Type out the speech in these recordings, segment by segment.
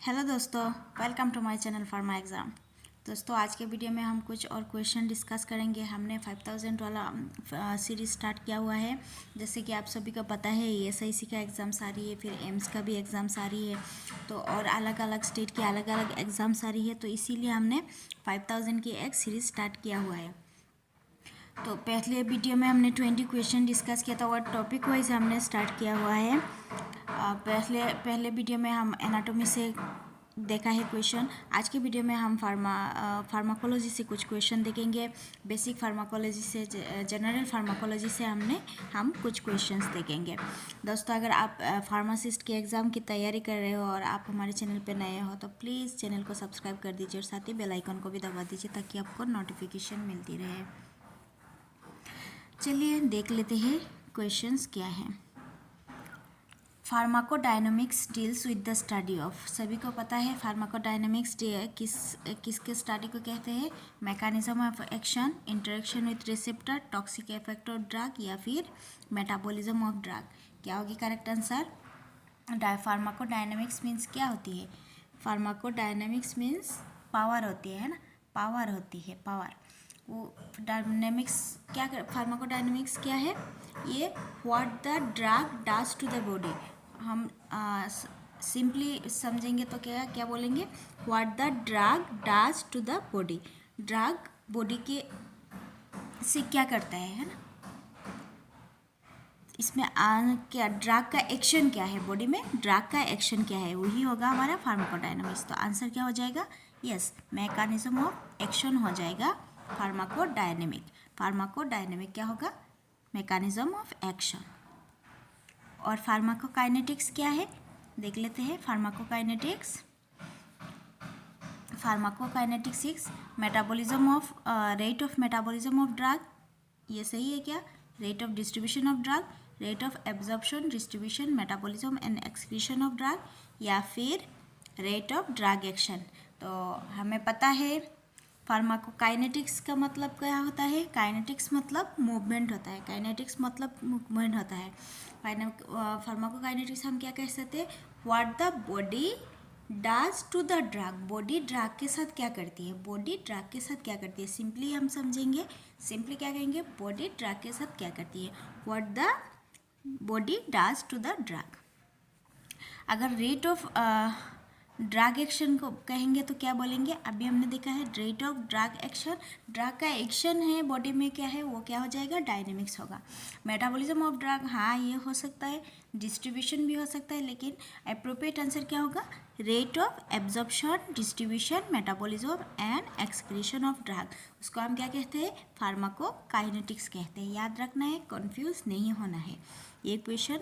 Hello दोस्तों, welcome to my channel pharma exam. दोस्तों आज के वीडियो में हम कुछ और क्वेश्चन डिस्कस करेंगे। हमने 5000 वाला सीरीज़ स्टार्ट किया हुआ है। जैसे कि आप सभी को पता है ESIC का एग्ज़ाम्स आ रही है, फिर एम्स का भी एग्ज़ाम्स आ रही है, तो और अलग अलग स्टेट की अलग अलग एग्ज़ाम्स आ रही है, तो इसीलिए हमने 5000 की एक सीरीज़ स्टार्ट किया हुआ है। तो पहले वीडियो में हमने 20 क्वेश्चन डिस्कस किया था और टॉपिक वाइज हमने स्टार्ट किया हुआ है। पहले वीडियो में हम एनाटॉमी से देखा है क्वेश्चन। आज के वीडियो में हम फार्माकोलॉजी से कुछ क्वेश्चन देखेंगे। बेसिक फार्माकोलॉजी से, जनरल फार्माकोलॉजी से हम कुछ क्वेश्चंस देखेंगे। दोस्तों अगर आप फार्मासिस्ट के एग्ज़ाम की तैयारी कर रहे हो और आप हमारे चैनल पर नए हो तो प्लीज़ चैनल को सब्सक्राइब कर दीजिए और साथ ही बेल आइकन को भी दबा दीजिए ताकि आपको नोटिफिकेशन मिलती रहे। चलिए देख लेते हैं क्वेश्चंस क्या हैं। Pharmacodynamics deals with the study of, सभी को पता है फार्माकोडायनामिक्स किसके स्टडी को कहते हैं? Mechanism of action, interaction with receptor, toxic effect of drug या फिर मेटाबॉलिज्म ऑफ ड्रग। क्या होगी करेक्ट आंसर? फार्माकोडायनामिक्स मीन्स क्या होती है? फार्माकोडायनामिक्स मीन्स पावर होती है ना, पावर होती है, पावर। वो डायनेमिक्स क्या कर, फार्माकोडायनामिक्स क्या है? ये what the drug does to the body. हम सिंपली समझेंगे तो क्या बोलेंगे? What the drug does to the body. Drug body के से क्या करता है ना? इसमें क्या ड्रग का एक्शन क्या है बॉडी में? ड्रग का एक्शन क्या है? वही होगा हमारा फार्माकोडायनामिक्स। तो आंसर क्या हो जाएगा? यस, मैकेनिज्म ऑफ एक्शन हो जाएगा फार्माकोडायनेमिक। फार्माकोडायनेमिक क्या होगा? Mechanism of action. और फार्माकोकाइनेटिक्स क्या है देख लेते हैं। Pharmacokinetics is metabolism of rate of metabolism of drug. ये सही है क्या? Rate of distribution of drug, rate of absorption, distribution, metabolism and excretion of drug, या फिर रेट ऑफ ड्रग एक्शन। तो हमें पता है फार्माकोकाइनेटिक्स का मतलब क्या होता है? काइनेटिक्स मतलब मूवमेंट होता है, काइनेटिक्स मतलब मूवमेंट होता है। फार्माकोकाइनेटिक्स हम क्या कह सकते हैं? What the body does to the drug. Body drug के साथ क्या करती है? बॉडी ड्रग के साथ क्या करती है? सिंपली हम समझेंगे, सिंपली क्या कहेंगे? बॉडी ड्रग के साथ क्या करती है? What the body does to the drug. अगर रेट ऑफ ड्रग एक्शन को कहेंगे तो क्या बोलेंगे? अभी हमने देखा है rate of drug action, drug का एक्शन है बॉडी में क्या है वो क्या हो जाएगा? डायनेमिक्स होगा। मेटाबॉलिज्म ऑफ ड्रग, हाँ ये हो सकता है, डिस्ट्रीब्यूशन भी हो सकता है, लेकिन अप्रोप्रिएट आंसर क्या होगा? Rate of absorption, distribution, metabolism and excretion of drug. उसको हम क्या कहते हैं? फार्माकोकाइनेटिक्स कहते हैं। याद रखना है, कन्फ्यूज नहीं होना है। ये क्वेश्चन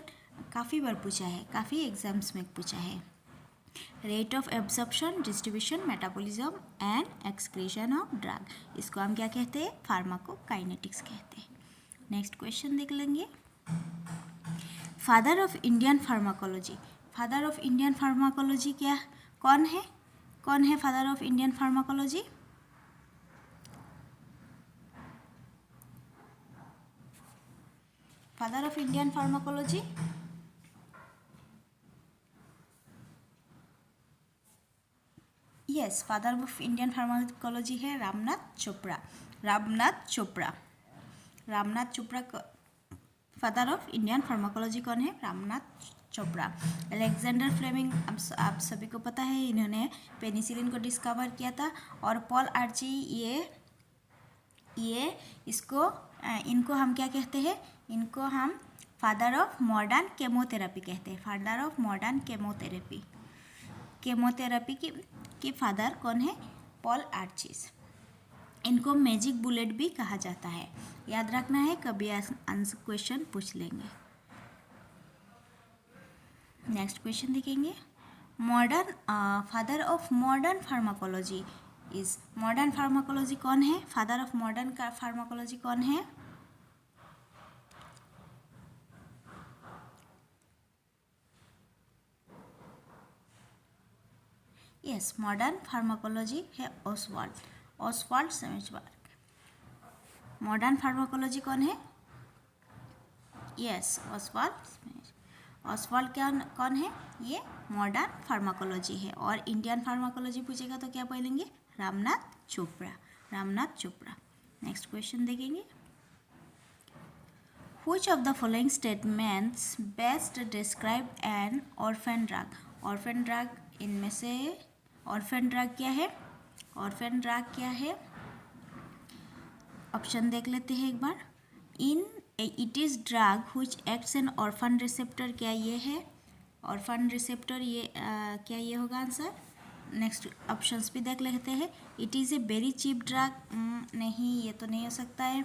काफ़ी बार पूछा है, काफ़ी एग्जाम्स में पूछा है। Rate of absorption, distribution, metabolism and excretion of drug, इसको हम क्या कहते हैं? फार्माकोकाइनेटिक्स कहते हैं। नेक्स्ट क्वेश्चन देख लेंगे। Father of Indian pharmacology. Father of Indian pharmacology क्या, कौन है? कौन है father of Indian pharmacology? Father of Indian pharmacology yes, father of Indian pharmacology है Ramnath Chopra. Ramnath Chopra, Ramnath Chopra father of Indian pharmacology कौन है? रामनाथ चोपड़ा। अलेक्जेंडर फ्लेमिंग, आप सभी को पता है, इन्होंने पेनिसिलिन को डिस्कवर किया था। और पॉल आर्ची, ये इनको हम क्या कहते हैं? इनको हम फादर ऑफ मॉडर्न केमोथेरेपी कहते हैं। Father of modern chemotherapy, chemotherapy की फादर कौन है? Paul Archies. इनको मैजिक बुलेट भी कहा जाता है। याद रखना है, कभी आंसर क्वेश्चन पूछ लेंगे। नेक्स्ट क्वेश्चन देखेंगे। Modern father of modern pharmacology is, modern pharmacology कौन है? फादर ऑफ मॉडर्न फार्माकोलॉजी कौन है? यस, मॉडर्न फार्माकोलॉजी है ऑसवाल्ड सेमेंसबर्ग। मॉडर्न फार्माकोलॉजी कौन है? यस, ऑसवाल्ड कौन है? ये मॉडर्न फार्माकोलॉजी है। और इंडियन फार्माकोलॉजी पूछेगा तो क्या बोलेंगे, रामनाथ चोपड़ा, रामनाथ चोपड़ा। नेक्स्ट क्वेश्चन देखेंगे, Which of the following statements best describe an orphan drug? Orphan drug, इनमें से orphan drug क्या है, orphan drug क्या है, ऑप्शन देख लेते हैं एक बार। It is drug which acts an orphan receptor, क्या ये है orphan receptor, ये क्या ये होगा आंसर। नेक्स्ट ऑप्शंस भी देख लेते हैं। It is a very cheap drug, नहीं ये तो नहीं हो सकता है।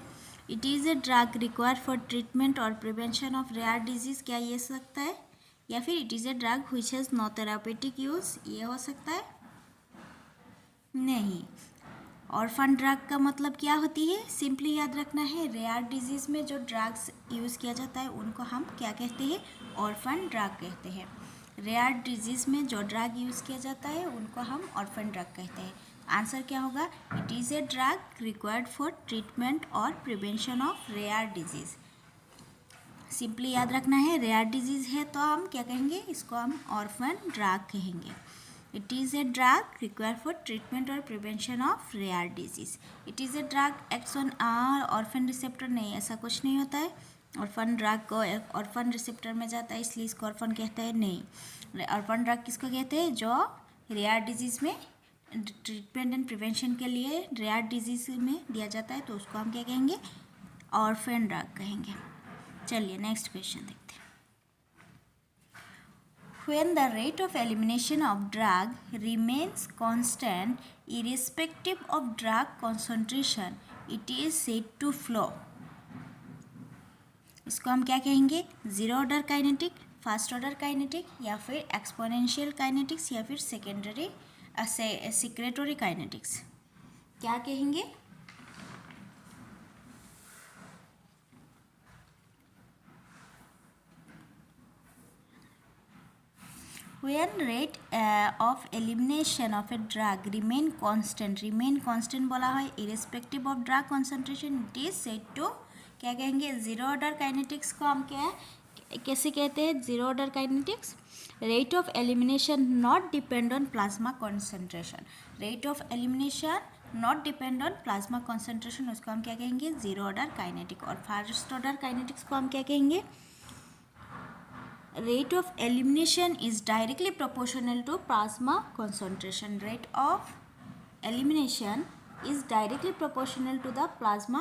It is a drug required for treatment और प्रिवेंशन ऑफ रेयर डिजीज़, क्या ये सकता है। या फिर it is a drug which has no therapeutic use, ये हो सकता है, नहीं। ऑर्फन ड्रग का मतलब क्या होती है, सिंपली याद रखना है, रेयर डिजीज़ में जो ड्रग्स यूज़ किया जाता है उनको हम क्या कहते हैं, ऑर्फन ड्रग कहते हैं। रेयर डिजीज़ में जो ड्रग यूज़ किया जाता है उनको हम ऑर्फन ड्रग कहते हैं। आंसर क्या होगा, it is a drug required for treatment और prevention of rare disease. Simply याद रखना है, रेयर डिजीज़ है तो हम क्या कहेंगे, इसको हम ऑर्फन ड्रग कहेंगे। It is a drug required for treatment और prevention of rare disease. It is a drug acts on orphan receptor, नहीं ऐसा कुछ नहीं होता है। ऑर्फन ड्रग को ऑर्फन रिसेप्टर में जाता है इसलिए इसको ऑर्फन कहते हैं, नहीं। ऑर्फन ड्रग किसको कहते हैं, जो रेयर डिजीज़ में ट्रीटमेंट एंड प्रिवेंशन के लिए रेयर डिजीज़ में दिया जाता है तो उसको हम क्या कहेंगे, ऑर्फन ड्रग कहेंगे। चलिए नेक्स्ट क्वेश्चन देखते हैं। When the rate of elimination of drug remains constant irrespective of drug concentration, it is said to flow. इसको हम क्या कहेंगे, zero order kinetic, first order kinetic, या फिर एक्सपोनेंशियल काइनेटिक्स, या फिर सेकेंडरी सेक्रेटरी काइनेटिक्स, क्या कहेंगे। When rate of elimination of a drug remain constant बोला है, irrespective of drug concentration, it is said to क्या कहेंगे, जीरो ऑर्डर काइनेटिक्स को हम क्या कैसे कहते हैं, zero order kinetics. Rate of elimination not depend on plasma concentration, rate of elimination not depend on plasma concentration, उसको हम क्या कहेंगे, जीरो ऑर्डर काइनेटिक। और फर्स्ट ऑर्डर काइनेटिक्स को हम क्या कहेंगे, rate of elimination is directly proportional to plasma concentration. Rate of elimination is directly proportional to the plasma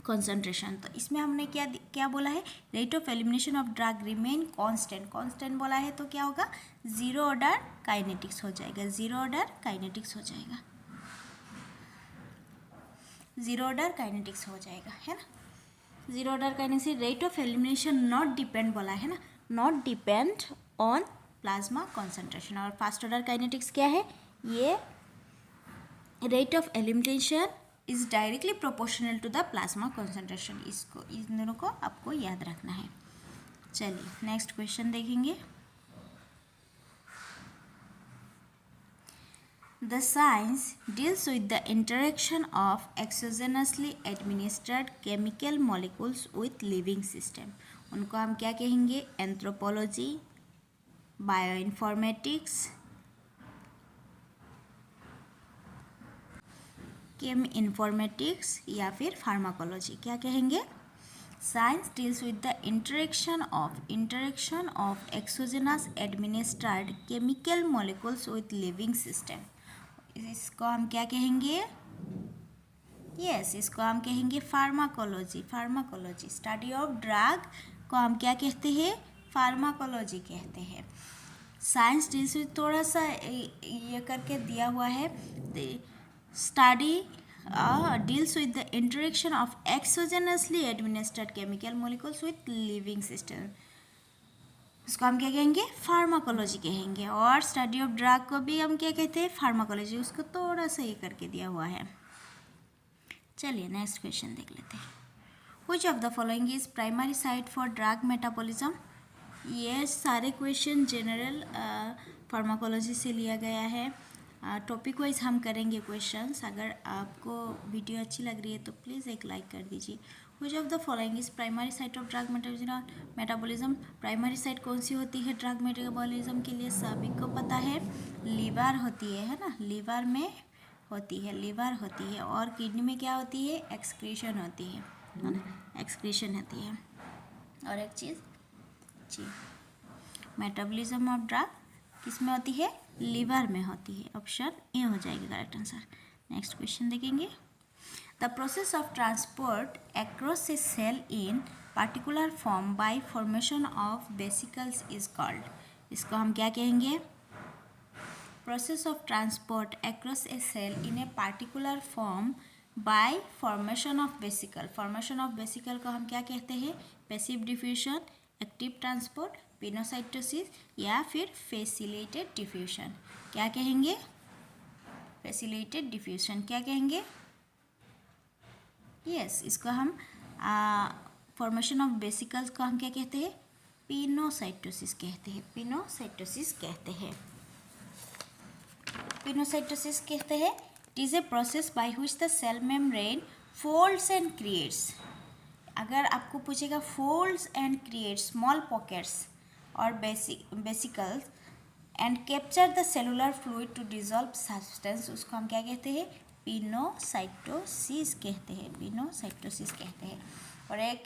concentration. तो इसमें हमने क्या बोला है, rate of elimination of drug remain constant बोला है तो क्या होगा, जीरो ऑर्डर काइनेटिक्स हो जाएगा, जीरो ऑर्डर काइनेटिक्स हो जाएगा, जीरो ऑर्डर काइनेटिक्स हो जाएगा, है ना। Zero order kinetics, rate of elimination not depend बोला है ना, not depend on plasma concentration. और फास्ट ऑर्डर काइनेटिक्स क्या है, ये rate of elimination is directly proportional to the plasma concentration, इसको इन दोनों को आपको याद रखना है। चलिए नेक्स्ट क्वेश्चन देखेंगे। The science deals with the interaction of exogenously administered chemical molecules with living system. उनको हम क्या कहेंगे, एंथ्रोपोलॉजी, बायोइन्फॉर्मेटिक्स, केम इन्फॉर्मेटिक्स, या फिर फार्माकोलॉजी, क्या कहेंगे। Science deals with the interaction of exogenous administered chemical molecules with living system, इसको हम क्या कहेंगे, इसको हम कहेंगे फार्माकोलॉजी। स्टडी ऑफ ड्रग को हम क्या कहते हैं, फार्माकोलॉजी कहते हैं। साइंस डील्स विद, थोड़ा सा ये करके दिया हुआ है, study deals with the interaction of एक्सोजेनसली administered chemical molecules with living system, उसको हम क्या कहेंगे, फार्माकोलॉजी कहेंगे। और स्टडी ऑफ ड्रग को भी हम क्या कहते हैं, फार्माकोलॉजी, उसको थोड़ा सा ये करके दिया हुआ है। चलिए नेक्स्ट क्वेश्चन देख लेते हैं। Which of the following is primary site for drug metabolism, ये सारे क्वेश्चन जनरल फार्माकोलॉजी से लिया गया है। टॉपिक वाइज हम करेंगे क्वेश्चंस। अगर आपको वीडियो अच्छी लग रही है तो प्लीज़ एक लाइक कर दीजिए। Which of the following is primary site of drug metabolism. Primary site कौन सी होती है ड्रग मेटाबॉलिज्म के लिए? सभी को पता है, लीवर होती है ना, लीवर में होती है, लीवर होती है। और किडनी में क्या होती है? एक्सक्रीशन होती है ना, एक्सक्रीशन होती है। और एक चीज़ जी, मेटाबॉलिज्म ऑफ ड्रग किस में होती है? लीवर में होती है। ऑप्शन ए हो जाएगी करेक्ट आंसर। नेक्स्ट क्वेश्चन देखेंगे। The process of transport across a cell in particular form by formation of vesicles is called. इसको हम क्या कहेंगे? Process of transport across a cell in a particular form by formation of vesicle. Formation of vesicle को हम क्या कहते हैं? Passive diffusion, active transport, pinocytosis या फिर फैसिलिटेटेड डिफ्यूजन। क्या कहेंगे? फैसिलिटेटेड डिफ्यूजन क्या कहेंगे? यस, इसको हम फॉर्मेशन ऑफ वेसिकल्स को हम क्या कहते हैं? पिनोसाइटोसिस कहते हैं, पिनोसाइटोसिस कहते हैं, पिनोसाइटोसिस कहते हैं। It is a process by which the cell membrane folds and creates. अगर आपको पूछेगा folds and creates small pockets और vesicles and capture the cellular fluid to dissolve substance, उसको हम क्या कहते हैं? पिनोसाइटोसिस कहते हैं, पिनोसाइटोसिस कहते हैं। और एक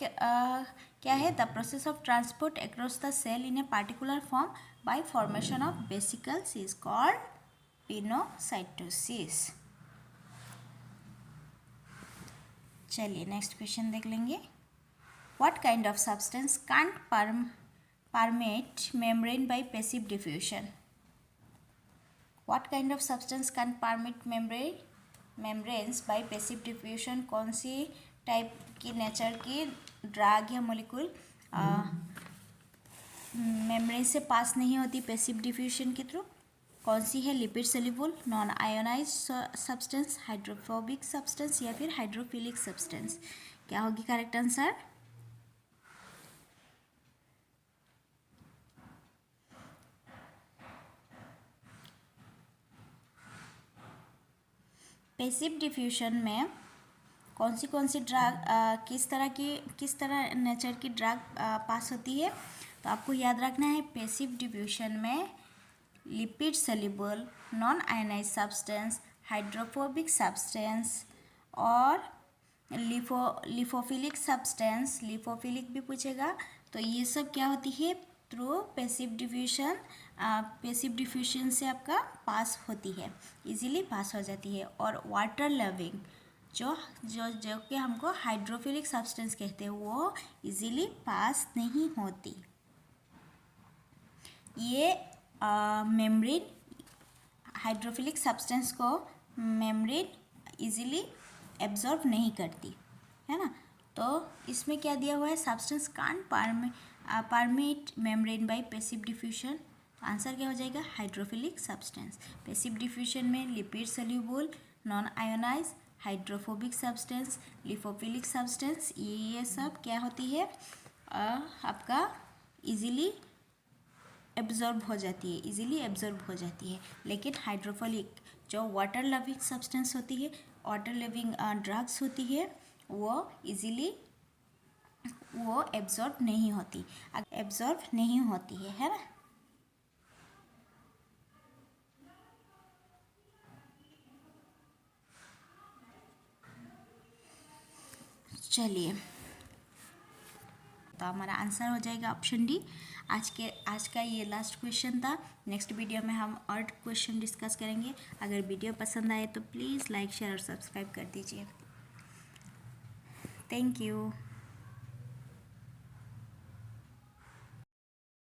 क्या है? The process of transport across the cell in a particular form by formation of vesicles is called pinocytosis. चलिए नेक्स्ट क्वेश्चन देख लेंगे। What kind of substance can't permeate membrane by passive diffusion? What kind of substance can permeate membranes by passive diffusion? कौन सी type की nature की drug या molecule membrane से पास नहीं होती पैसिव डिफ्यूजन के थ्रू? कौन सी है? Lipid soluble, non ionised substance, hydrophobic substance या फिर हाइड्रोफिलिक सब्सटेंस। क्या होगी करेक्ट आंसर? पैसिव डिफ्यूजन में कौन सी ड्रग किस तरह नेचर की ड्रग पास होती है? तो आपको याद रखना है, पैसिव डिफ्यूजन में lipid soluble, non ionised substance, hydrophobic substance और लिफोफिलिक सब्सटेंस, लिफोफिलिक भी पूछेगा, तो ये सब क्या होती है? Through passive diffusion, passive diffusion से आपका पास होती है, इजीली पास हो जाती है। और वाटर लविंग जो जो जो कि हमको हाइड्रोफिलिक सब्सटेंस कहते हैं, वो इजीली पास नहीं होती। ये मेम्ब्रेन, हाइड्रोफिलिक सब्सटेंस को मेम्ब्रेन इजीली एब्जॉर्ब नहीं करती है ना। तो इसमें क्या दिया हुआ है? Substance can't permeate membrane by passive diffusion. Answer क्या हो जाएगा? Hydrophilic substance. पैसिव डिफ्यूजन में lipid soluble, non ionise, hydrophobic substance, lipophilic substance, ये सब क्या होती है? आपका इजीली एब्जॉर्ब हो जाती है, इजीली एब्जॉर्ब हो जाती है। लेकिन हाइड्रोफिलिक जो वाटर लविंग सब्सटेंस होती है, वाटर लविंग ड्रग्स होती है, वो इजीली वो एब्जॉर्ब नहीं होती, एब्जॉर्ब नहीं होती है ना। चलिए, तो हमारा आंसर हो जाएगा ऑप्शन डी। आज का ये लास्ट क्वेश्चन था। नेक्स्ट वीडियो में हम और क्वेश्चन डिस्कस करेंगे। अगर वीडियो पसंद आए तो प्लीज़ लाइक, शेयर और सब्सक्राइब कर दीजिए। Thank you.